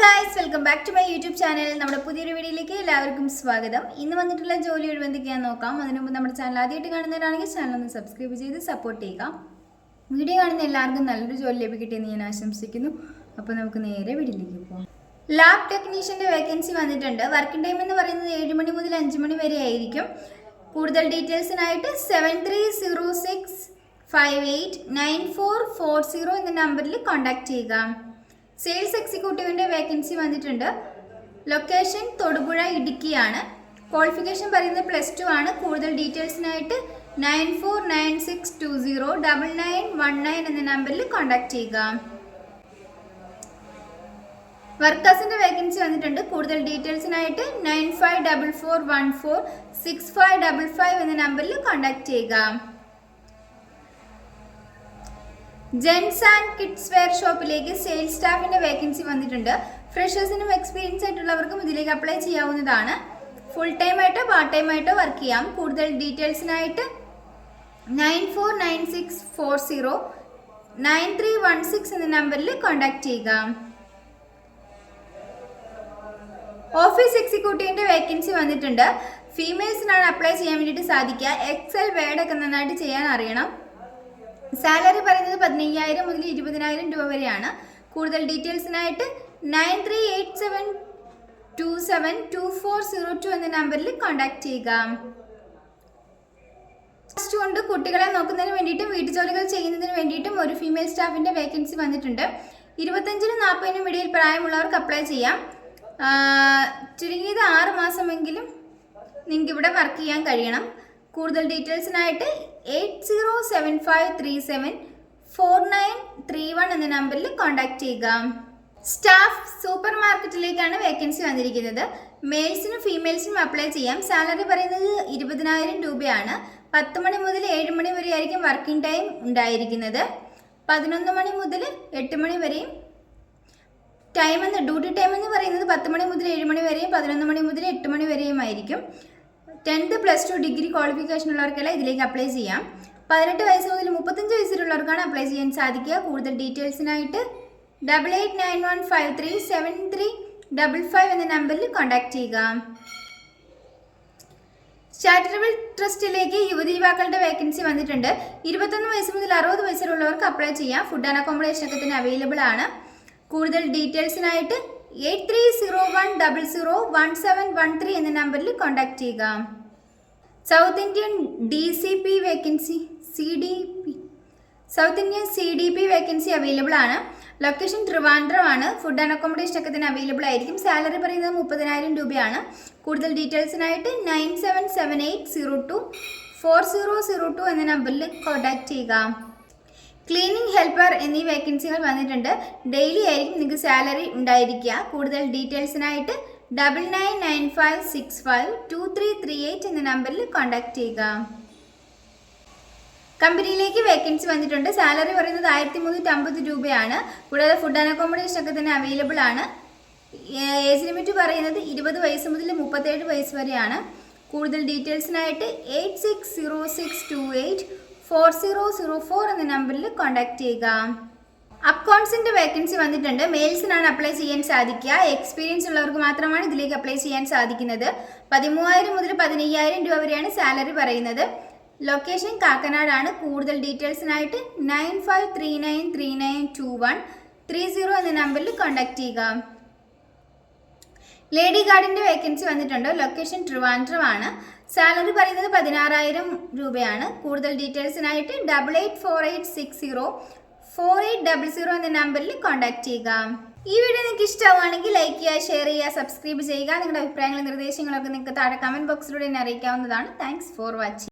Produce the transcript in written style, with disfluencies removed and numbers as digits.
Guys, welcome back to my YouTube channel. നമ്മുടെ പുതിയൊരു വീഡിയോയിലേക്ക് എല്ലാവർക്കും സ്വാഗതം. ഇന്ന് വന്നിട്ടുള്ള ജോലി ഒഴിവെന്തൊക്കെയാണെന്ന് നോക്കാം. അതിനു മുമ്പ് നമ്മുടെ ചാനൽ ആദ്യമായിട്ട് കാണുന്നവരാണെങ്കിൽ ചാനൽ ഒന്ന് സബ്സ്ക്രൈബ് ചെയ്ത് സപ്പോർട്ട് ചെയ്യുക. വീഡിയോ കാണുന്ന എല്ലാവർക്കും നല്ലൊരു ജോലി ലഭിക്കട്ടെ എന്ന് ഞാൻ ആശംസിക്കുന്നു. അപ്പോൾ നമുക്ക് നേരെ വീഡിയോയിലേക്ക് പോകാം. ലാബ് ടെക്നീഷ്യൻ്റെ വേക്കൻസി വന്നിട്ടുണ്ട്. വർക്കിംഗ് ടൈം എന്ന് പറയുന്നത് 7 മണി മുതൽ 5 മണി വരെ ആയിരിക്കും. കൂടുതൽ ഡീറ്റെയിൽസിനായിട്ട് 7306589440 എന്ന നമ്പറിൽ കോൺടാക്ട് ചെയ്യുക. സെയിൽസ് എക്സിക്യൂട്ടീവിൻ്റെ വേക്കൻസി വന്നിട്ടുണ്ട്. ലൊക്കേഷൻ തൊടുപുഴ, ഇടുക്കിയാണ്. ക്വാളിഫിക്കേഷൻ പറയുന്നത് +2 ആണ്. കൂടുതൽ ഡീറ്റെയിൽസിനായിട്ട് 9496209919 എന്ന നമ്പറിൽ കോൺടാക്ട് ചെയ്യുക. വർക്കേഴ്സിൻ്റെ വേക്കൻസി വന്നിട്ടുണ്ട്. കൂടുതൽ ഡീറ്റെയിൽസിനായിട്ട് 9544146555 എന്ന നമ്പറിൽ കോൺടാക്ട് ചെയ്യുക. ജെൻസ് ആൻഡ് കിഡ്സ് വെയർ ഷോപ്പിലേക്ക് സെയിൽസ് സ്റ്റാഫിൻ്റെ വേക്കൻസി വന്നിട്ടുണ്ട്. ഫ്രഷേഴ്സിനും എക്സ്പീരിയൻസ് ആയിട്ടുള്ളവർക്കും ഇതിലേക്ക് അപ്ലൈ ചെയ്യാവുന്നതാണ്. ഫുൾ ടൈം ആയിട്ടോ പാർട്ട് ടൈം ആയിട്ടോ വർക്ക് ചെയ്യാം. കൂടുതൽ ഡീറ്റെയിൽസിനായിട്ട് 9496409316 എന്ന നമ്പറിൽ കോൺടാക്ട് ചെയ്യുക. ഓഫീസ് എക്സിക്യൂട്ടീവിൻ്റെ വേക്കൻസി വന്നിട്ടുണ്ട്. ഫീമെയിൽസിനാണ് അപ്ലൈ ചെയ്യാൻ വേണ്ടിയിട്ട് സാധിക്കുക. എക്സൽ വേർഡൊക്കെ നന്നായിട്ട് ചെയ്യാൻ അറിയണം. സാലറി പറയുന്നത് 15,000 മുതൽ 20,000 രൂപ വരെയാണ്. കൂടുതൽ ഡീറ്റെയിൽസിനായിട്ട് 9387272402 എന്ന നമ്പറിൽ കോൺടാക്ട് ചെയ്യുക. കൊണ്ട് കുട്ടികളെ നോക്കുന്നതിന് വേണ്ടിയിട്ടും വീട്ടുജോലികൾ ചെയ്യുന്നതിന് വേണ്ടിയിട്ടും ഒരു ഫീമെയിൽ സ്റ്റാഫിൻ്റെ വേക്കൻസി വന്നിട്ടുണ്ട്. 25-നും 40-നും ഇടയിൽ പ്രായമുള്ളവർക്ക് അപ്ലൈ ചെയ്യാം. ചുരുങ്ങിയത് 6 മാസമെങ്കിലും നിങ്ങൾക്ക് ഇവിടെ വർക്ക് ചെയ്യാൻ കഴിയണം. കൂടുതൽ ഡീറ്റെയിൽസിനായിട്ട് 8075374931 എന്ന നമ്പറിൽ കോൺടാക്ട് ചെയ്യുക. സ്റ്റാഫ് സൂപ്പർ മാർക്കറ്റിലേക്കാണ് വേക്കൻസി വന്നിരിക്കുന്നത്. മെയിൽസിനും ഫീമെയിൽസിനും അപ്ലൈ ചെയ്യാം. സാലറി പറയുന്നത് 20,000 രൂപയാണ്. 10 മണി മുതൽ 7 മണി വരെ ആയിരിക്കും വർക്കിംഗ് ടൈം ഉണ്ടായിരിക്കുന്നത്. 11 മണി മുതൽ 8 മണി വരെയും ഡ്യൂട്ടി ടൈം എന്ന് പറയുന്നത് 10 മണി മുതൽ 7 മണി വരെയും 11 മണി മുതൽ 8 മണി വരെയും ആയിരിക്കും. 10th +2 ഡിഗ്രി ക്വാളിഫിക്കേഷൻ ഉള്ളവർക്കെല്ലാം ഇതിലേക്ക് അപ്ലൈ ചെയ്യാം. 18 വയസ്സ് മുതൽ 35 വയസ്സിലുള്ളവർക്കാണ് അപ്ലൈ ചെയ്യാൻ സാധിക്കുക. കൂടുതൽ ഡീറ്റെയിൽസിനായിട്ട് 8891537355 എന്ന നമ്പറിൽ കോൺടാക്ട് ചെയ്യുക. ചാരിറ്റബിൾ ട്രസ്റ്റിലേക്ക് യുവതീവാക്കളുടെ വേക്കൻസി വന്നിട്ടുണ്ട്. 21 വയസ്സ് മുതൽ 60 വയസ്സിലുള്ളവർക്ക് അപ്ലൈ ചെയ്യാം. ഫുഡ് ആൻഡ് അക്കോമഡേഷൻ ഒക്കെ തന്നെ അവൈലബിൾ ആണ്. കൂടുതൽ ഡീറ്റെയിൽസിനായിട്ട് 8301001713 എന്ന നമ്പറിൽ കോൺടാക്ട് ചെയ്യുക. South Indian DCP vacancy CDP vacancy available ആണ്. ലൊക്കേഷൻ ട്രിവാൻഡ്രം ആണ്. ഫുഡ് ആൻഡ് അക്കോമഡേഷൻ ഒക്കെ തന്നെ അവൈലബിൾ ആയിരിക്കും. സാലറി പറയുന്നത് 30,000 രൂപയാണ്. കൂടുതൽ ഡീറ്റെയിൽസിനായിട്ട് 9778024002 എന്ന നമ്പറിൽ കോൺടാക്ട് ചെയ്യുക. ക്ലീനിങ് ഹെൽപ്പർ എന്നീ വേക്കൻസികൾ വന്നിട്ടുണ്ട്. ഡെയിലി ആയിരിക്കും നിങ്ങൾക്ക് സാലറി ഉണ്ടായിരിക്കുക. കൂടുതൽ ഡീറ്റെയിൽസിനായിട്ട് 9995652338 എന്ന നമ്പറിൽ കോൺടാക്ട് ചെയ്യുക. കമ്പനിയിലേക്ക് വേക്കൻസി വന്നിട്ടുണ്ട്. സാലറി പറയുന്നത് 1350 രൂപയാണ്. കൂടാതെ ഫുഡ് ആൻഡ് അക്കോമഡേഷൻ ഒക്കെ തന്നെ അവൈലബിൾ ആണ്. ഏജ് ലിമിറ്റ് പറയുന്നത് 20 വയസ്സ് മുതൽ 37 വയസ്സ് വരെയാണ്. കൂടുതൽ ഡീറ്റെയിൽസിനായിട്ട് 8606284004 എന്ന നമ്പറിൽ കോൺടാക്ട് ചെയ്യുക. അക്കൗണ്ട്സിൻ്റെ വേക്കൻസി വന്നിട്ടുണ്ട്. മെയിൽസിനാണ് അപ്ലൈ ചെയ്യാൻ സാധിക്കുക. എക്സ്പീരിയൻസ് ഉള്ളവർക്ക് മാത്രമാണ് ഇതിലേക്ക് അപ്ലൈ ചെയ്യാൻ സാധിക്കുന്നത്. 13,000 മുതൽ 15,000 രൂപ വരെയാണ് സാലറി പറയുന്നത്. ലൊക്കേഷൻ കാക്കനാടാണ്. കൂടുതൽ ഡീറ്റെയിൽസിനായിട്ട് 9539392130 എന്ന നമ്പറിൽ കോൺടാക്ട് ചെയ്യുക. ലേഡി ഗാർഡിൻ്റെ വേക്കൻസി വന്നിട്ടുണ്ട്. ലൊക്കേഷൻ ട്രിവാൻഡ്രം ആണ്. സാലറി പറയുന്നത് 16,000 രൂപയാണ്. കൂടുതൽ ഡീറ്റെയിൽസിനായിട്ട് 8848604800 എന്ന നമ്പറിൽ കോൺടാക്ട് ചെയ്യുക. ഈ വീഡിയോ നിങ്ങൾക്ക് ഇഷ്ടമാവുകയാണെങ്കിൽ ലൈക്ക് ചെയ്യുക, ഷെയർ ചെയ്യുക, സബ്സ്ക്രൈബ് ചെയ്യുക. നിങ്ങളുടെ അഭിപ്രായങ്ങളും നിർദ്ദേശങ്ങളൊക്കെ നിങ്ങൾക്ക് താഴെ കമൻറ്റ് ബോക്സിലൂടെ എന്നെ അറിയിക്കാവുന്നതാണ്. Thanks for watching.